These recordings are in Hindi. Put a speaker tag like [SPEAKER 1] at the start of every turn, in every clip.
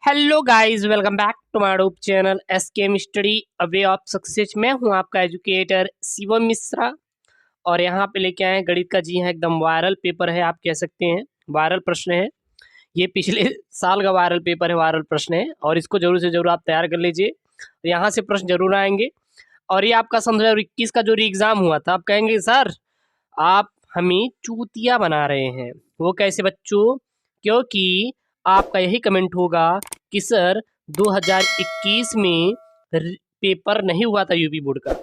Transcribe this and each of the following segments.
[SPEAKER 1] Hello guys, welcome back to my YouTube channel SKM study a way of success. मैं हूं आपका एजुकेटर शिवम मिश्रा और यहां पे लेके आए हैं गणित का। जी हां, एकदम वायरल पेपर है, आप कह सकते हैं वायरल प्रश्न है। ये पिछले साल का वायरल पेपर है, वायरल प्रश्न है और इसको जरूर से जरूर आप तैयार कर लीजिए। यहाँ से प्रश्न जरूर आएंगे। और ये आपका 2021 का जो री एग्जाम हुआ था, आप कहेंगे सर आप हमें चूतिया बना रहे हैं। वो कैसे बच्चों? क्योंकि आपका यही कमेंट होगा कि सर 2021 में पेपर नहीं हुआ था यूपी बोर्ड का।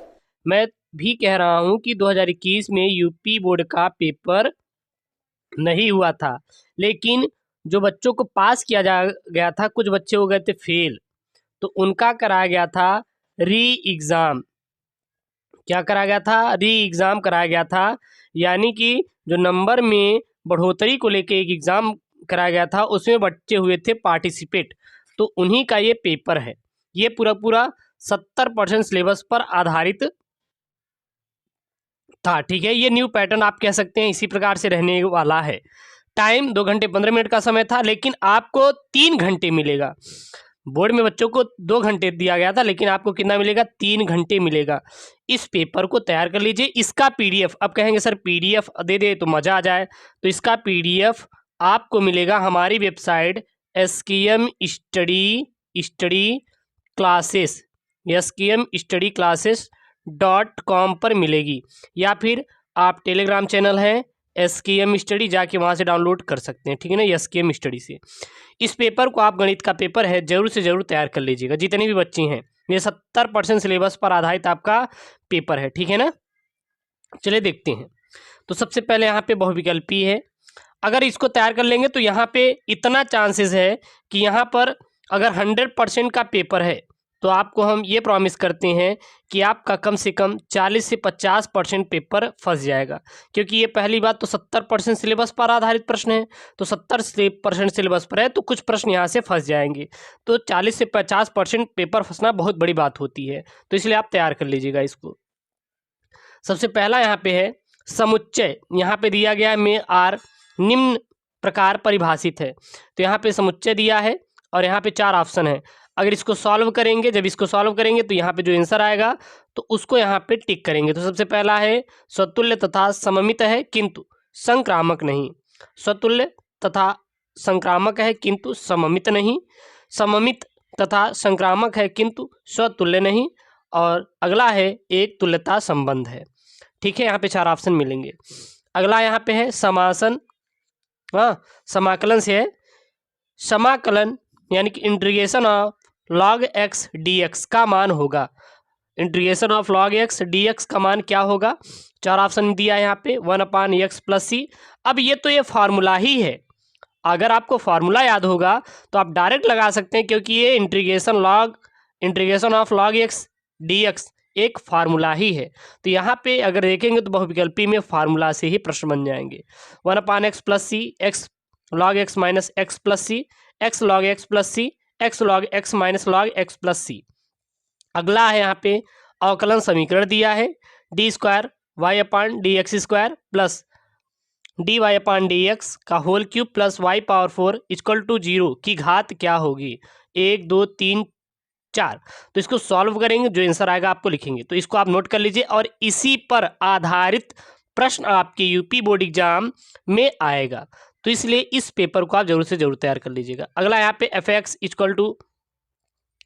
[SPEAKER 1] मैं भी कह रहा हूं कि 2021 में यूपी बोर्ड का पेपर नहीं हुआ था, लेकिन जो बच्चों को पास किया जा गया था, कुछ बच्चे हो गए थे फेल, तो उनका कराया गया था री एग्ज़ाम। क्या कराया गया था? री एग्ज़ाम कराया गया था। यानी कि जो नंबर में बढ़ोतरी को लेके एक एग्ज़ाम कराया गया था, उसमें बच्चे हुए थे पार्टिसिपेट, तो उन्हीं का ये पेपर है। ये पूरा पूरा 70% सिलेबस पर आधारित था। ठीक है, ये न्यू पैटर्न आप कह सकते हैं, इसी प्रकार से रहने वाला है। टाइम 2 घंटे 15 मिनट का समय था, लेकिन आपको 3 घंटे मिलेगा। बोर्ड में बच्चों को 2 घंटे दिया गया था, लेकिन आपको कितना मिलेगा? 3 घंटे मिलेगा। इस पेपर को तैयार कर लीजिए। इसका पीडीएफ, अब कहेंगे सर पीडीएफ दे दे तो मज़ा आ जाए, तो इसका पीडीएफ आपको मिलेगा हमारी वेबसाइट skmstudy क्लासेस पर मिलेगी, या फिर आप टेलीग्राम चैनल है एसकेएम स्टडी, जाके वहाँ से डाउनलोड कर सकते हैं। ठीक है ना, एसकेएम स्टडी से। इस पेपर को आप, गणित का पेपर है, जरूर से जरूर तैयार कर लीजिएगा, जितने भी बच्चे हैं। ये 70% सिलेबस पर आधारित आपका पेपर है। ठीक है ना, चलिए देखते हैं। तो सबसे पहले यहाँ पे बहुविकल्पी है। अगर इसको तैयार कर लेंगे तो यहाँ पे इतना चांसेस है कि यहाँ पर अगर 100% का पेपर है, तो आपको हम ये प्रॉमिस करते हैं कि आपका कम से कम 40 से 50% पेपर फंस जाएगा। क्योंकि ये पहली बात तो 70% सिलेबस पर आधारित प्रश्न है, तो 70% सिलेबस पर है, तो कुछ प्रश्न यहाँ से फंस जाएंगे। तो 40 से 50% पेपर फंसना बहुत बड़ी बात होती है, तो इसलिए आप तैयार कर लीजिएगा इसको। सबसे पहला यहाँ पे है समुच्चय। यहाँ पे दिया गया में आर निम्न प्रकार परिभाषित है, तो यहाँ पे समुच्चय दिया है और यहाँ पे 4 ऑप्शन है। अगर इसको सॉल्व करेंगे, जब इसको सॉल्व करेंगे तो यहाँ पे जो आंसर आएगा तो उसको यहाँ पे टिक करेंगे। तो सबसे पहला है स्वतुल्य तथा सममित है किंतु संक्रामक नहीं। स्वतुल्य तथा संक्रामक है किंतु सममित नहीं। सममित तथा संक्रामक है किंतु स्वतुल्य नहीं। और अगला है एक तुल्यता संबंध है। ठीक है, यहाँ पे 4 ऑप्शन मिलेंगे। अगला यहाँ पे है समासन, हाँ समाकलन से है। समाकलन यानी कि integration of log x dx का मान होगा। Integration of log x dx का मान क्या होगा? 4 ऑप्शन दिया है यहाँ पे, 1/x + c। अब ये तो ये फार्मूला ही है, अगर आपको फार्मूला याद होगा तो आप डायरेक्ट लगा सकते हैं, क्योंकि ये integration of log x dx एक फार्मूला ही है। तो यहाँ पे अगर देखेंगे तो बहुविकल्पी में फार्मूला से ही प्रश्न बन जाएंगे। 1/x + c, x log x - x + c, x log x + c, x log x - log x + c। अगला है यहाँ पे अवकलन समीकरण दिया है, d² y/dx² प्लस dy/dx का होल क्यूब प्लस y⁴ = 0 की घात क्या होगी? 1 2 3 4। तो इसको सॉल्व करेंगे, जो आंसर आएगा आपको लिखेंगे। तो इसको आप नोट कर लीजिए, और इसी पर आधारित प्रश्न आपके यूपी बोर्ड एग्जाम में आएगा, तो इसलिए इस पेपर को आप जरूर से जरूर तैयार कर लीजिएगा। अगला यहाँ पे f(x) =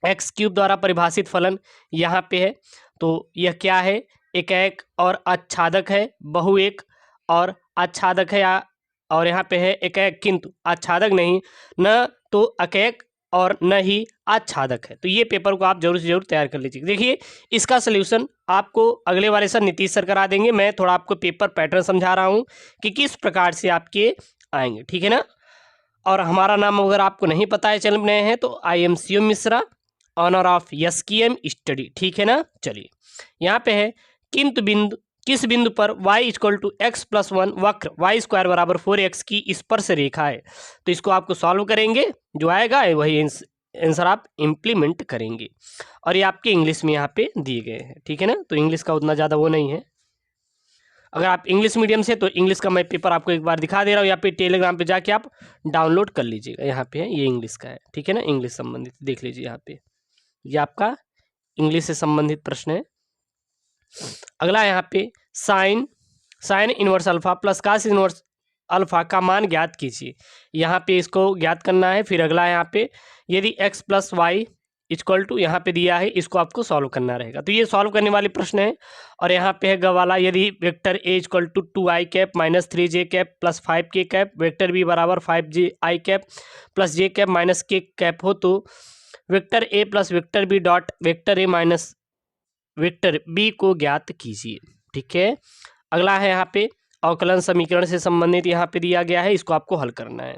[SPEAKER 1] x³ द्वारा परिभाषित फलन यहाँ पे है। तो यह क्या है? एक और आच्छादक है, बहुएक और आच्छादक है, और यहाँ पे है एक किंतु आच्छादक नहीं, न तो अकेक और न ही आच्छादक है। तो ये पेपर को आप जरूर से जरूर तैयार कर लीजिए। देखिए, इसका सलूशन आपको अगले वाले सर नीतीश सर करा देंगे। मैं थोड़ा आपको पेपर पैटर्न समझा रहा हूँ कि किस प्रकार से आपके आएंगे। ठीक है ना, और हमारा नाम अगर आपको नहीं पता है, चैनल नए हैं, तो I am Shivam Mishra, owner of SKM study. ठीक है ना, चलिए यहाँ पे है किंतु बिंदु, किस बिंदु पर y = x + 1 वक्र y² = 4x की स्पर्श रेखा है? तो इसको आपको सॉल्व करेंगे, जो आएगा वही आंसर आप इम्प्लीमेंट करेंगे। और ये आपके इंग्लिश में यहाँ पे दिए गए हैं। ठीक है ना, तो इंग्लिश का उतना ज़्यादा वो नहीं है। अगर आप इंग्लिश मीडियम से तो इंग्लिश का मैं पेपर आपको एक बार दिखा दे रहा हूँ, यहाँ पे टेलीग्राम पे जाके आप डाउनलोड कर लीजिएगा। यहाँ पे है, ये इंग्लिश का है, ठीक है ना, इंग्लिश संबंधित देख लीजिए यहाँ पे, ये आपका इंग्लिश से संबंधित प्रश्न है। अगला यहाँ पे sine inverse alpha plus cos inverse alpha का मान ज्ञात कीजिए। यहाँ पे इसको ज्ञात करना है। फिर अगला यहाँ पे यदि x plus Y equal to यहाँ पे दिया है, इसको आपको सॉल्व करना रहेगा। तो ये सॉल्व करने वाले प्रश्न है। और यहाँ पे है गवाला, यदि vector a equal to 2i cap minus 3j cap plus 5k cap, vector b बराबर 5ji cap plus j cap minus k cap हो, तो vector a plus vector b dot vector a minus vector b को ज्ञात कीजिए। ठीक है। अगला है यहाँ पे अवकलन समीकरण से संबंधित यहाँ पे दिया गया है, इसको आपको हल करना है।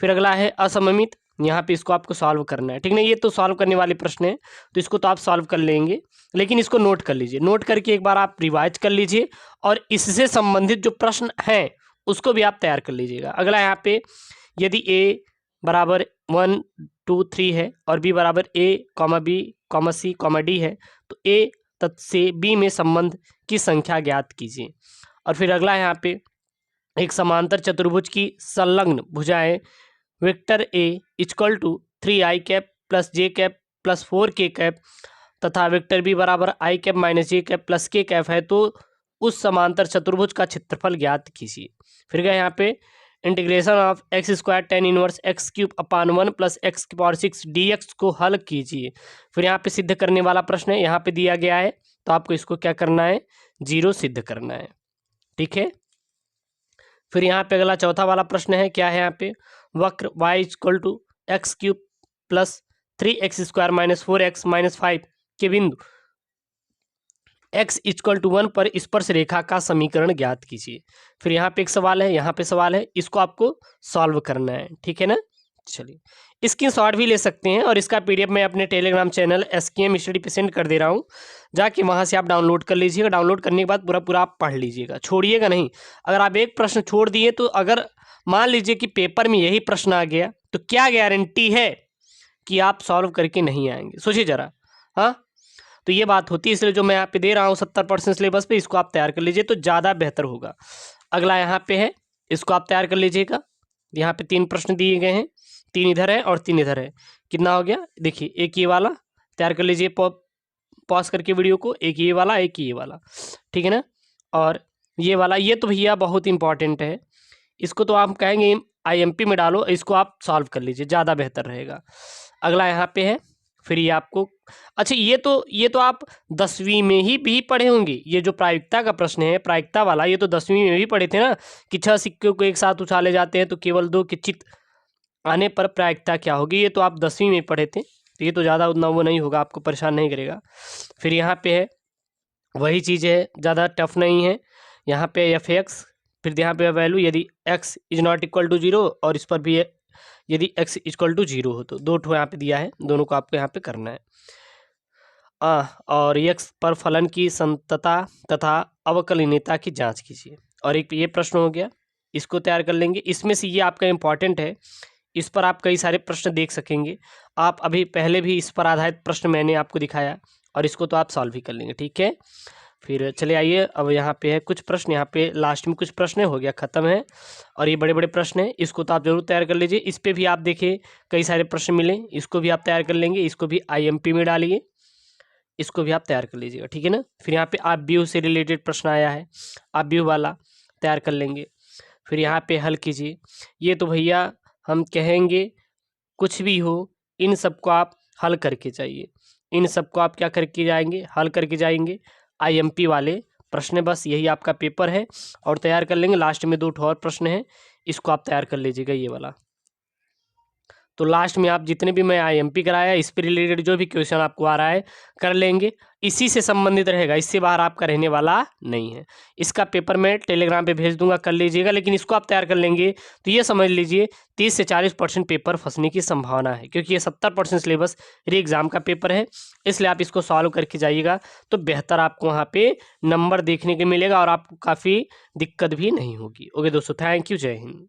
[SPEAKER 1] फिर अगला है असममित, यहाँ पे इसको आपको सॉल्व करना है। ठीक ना, ये तो सॉल्व करने वाले प्रश्न है, तो इसको तो आप सॉल्व कर लेंगे, लेकिन इसको नोट कर लीजिए। नोट करके एक बार आप रिवाइज कर लीजिए और इससे संबंधित जो प्रश्न हैं उसको भी आप तैयार कर लीजिएगा। अगला यहाँ पे यदि a बराबर 1 2 3 है और b बराबर a b c d है, तो a तत्व से b में संबंध की संख्या ज्ञात कीजिए। और फिर अगला यहाँ पे एक समांतर चतुर्भुज की संलग्न भुजाएं vector a equal to 3i cap plus j cap plus 4k cap तथा वेक्टर b बराबर i cap minus j cap plus k cap है, तो उस समांतर चतुर्भुज का क्षेत्रफल ज्ञात कीजिए। फिर गए यहाँ पे integration of x square tan inverse x cube upon 1 plus x की पावर 6 dx को हल कीजिए। फिर यहाँ पे सिद्ध करने वाला प्रश्न है, यहाँ पे दिया गया है, तो आपको इसको क्या करना है, 0 सिद्ध करना है। ठीक है। फिर यहाँ पे अगला चौथा वाला प्रश्न है, क्या है यहाँ पे, वक्र y equal to X cube plus 3x square minus 4x minus 5 के बिंदु x इक्वल टू 1 पर स्पर्श रेखा का समीकरण ज्ञात कीजिए। फिर यहाँ पे एक सवाल है, यहाँ पे सवाल है, इसको आपको सॉल्व करना है। ठीक है ना। चलिए, इसकी शॉर्ट भी ले सकते हैं और इसका PDF मैं अपने टेलीग्राम चैनल SKM स्टडी पे सेंड कर दे रहा हूँ, जाके वहाँ से आप डाउनलोड कर लीजिएगा। डाउनलोड करने के बाद पूरा आप पढ़ लीजिएगा, छोड़िएगा नहीं। अगर आप एक प्रश्न छोड़ दिए, तो अगर मान लीजिए कि पेपर में यही प्रश्न आ गया, तो क्या गारंटी है कि आप सॉल्व करके नहीं आएंगे, सोचिए ज़रा। हाँ, तो ये बात होती है, इसलिए जो मैं यहाँ पे दे रहा हूँ 70% सिलेबस पे, इसको आप तैयार कर लीजिए तो ज़्यादा बेहतर होगा। अगला यहाँ पे है, इसको आप तैयार कर लीजिएगा। यहाँ पे 3 प्रश्न दिए गए हैं, 3 इधर है और 3 इधर है, कितना हो गया, देखिए, एक ये वाला तैयार कर लीजिए पॉज करके वीडियो को, एक ये वाला, एक ये वाला, ठीक है ना। और ये वाला, ये तो भैया बहुत इंपॉर्टेंट है, इसको तो आप कहेंगे IMP में डालो, इसको आप सॉल्व कर लीजिए, ज़्यादा बेहतर रहेगा। अगला यहाँ पे है, फिर ये आपको, अच्छा ये तो आप 10वीं में ही भी पढ़े होंगे। ये जो प्रायिकता का प्रश्न है, प्रायिकता वाला, ये तो 10वीं में भी पढ़े थे ना, कि 6 सिक्कों को एक साथ उछाले जाते हैं तो केवल 2 के चित्त आने पर प्रायिकता क्या होगी, ये तो आप 10वीं में पढ़े थे, तो ये तो ज़्यादा उतना वो नहीं होगा, आपको परेशान नहीं करेगा। फिर यहाँ पे है वही चीज़ है, ज़्यादा टफ नहीं है। यहाँ पे f(x), फिर यहाँ पे वैल्यू यदि x is not equal to 0, और इस पर भी है यदि x इक्वल टू 0 हो, तो 2 ठो यहाँ पे दिया है, दोनों को आपको यहाँ पे करना है। और x पर फलन की संतता तथा अवकलनीयता की जांच कीजिए। और एक ये प्रश्न हो गया, इसको तैयार कर लेंगे। इसमें से ये आपका इम्पॉर्टेंट है, इस पर आप कई सारे प्रश्न देख सकेंगे। आप अभी पहले भी इस पर आधारित प्रश्न मैंने आपको दिखाया, और इसको तो आप सॉल्व ही कर लेंगे। ठीक है। फिर चले आइए, अब यहाँ पे है कुछ प्रश्न, यहाँ पे लास्ट में कुछ प्रश्न हो गया, ख़त्म है। और ये बड़े बड़े प्रश्न हैं, इसको तो आप जरूर तैयार कर लीजिए। इस पर भी आप देखिए कई सारे प्रश्न मिले, इसको भी आप तैयार कर लेंगे, इसको भी IMP में डालिए, इसको भी आप तैयार कर लीजिएगा। ठीक है ना। फिर यहाँ पे आप व्यू से रिलेटेड प्रश्न आया है, आप व्यू वाला तैयार कर लेंगे। फिर यहाँ पे हल कीजिए। ये तो भैया हम कहेंगे कुछ भी हो, इन सबको आप हल करके जाइए, इन सबको आप क्या करके जाएंगे, हल करके जाएंगे। IMP वाले प्रश्न, बस यही आपका पेपर है, और तैयार कर लेंगे। लास्ट में 2 और प्रश्न हैं, इसको आप तैयार कर लीजिएगा, ये वाला। तो लास्ट में आप जितने भी मैं IMP कराया, इस पर रिलेटेड जो भी क्वेश्चन आपको आ रहा है कर लेंगे, इसी से संबंधित रहेगा, इससे बाहर आपका रहने वाला नहीं है। इसका पेपर मैं टेलीग्राम पे भेज दूंगा, कर लीजिएगा। लेकिन इसको आप तैयार कर लेंगे तो ये समझ लीजिए 30 से 40% पेपर फंसने की संभावना है, क्योंकि ये 70% सिलेबस री एग्ज़ाम का पेपर है। इसलिए आप इसको सॉल्व करके जाइएगा तो बेहतर आपको वहाँ पे नंबर देखने को मिलेगा, और आपको काफ़ी दिक्कत भी नहीं होगी। ओके दोस्तों, थैंक यू, जय हिंद।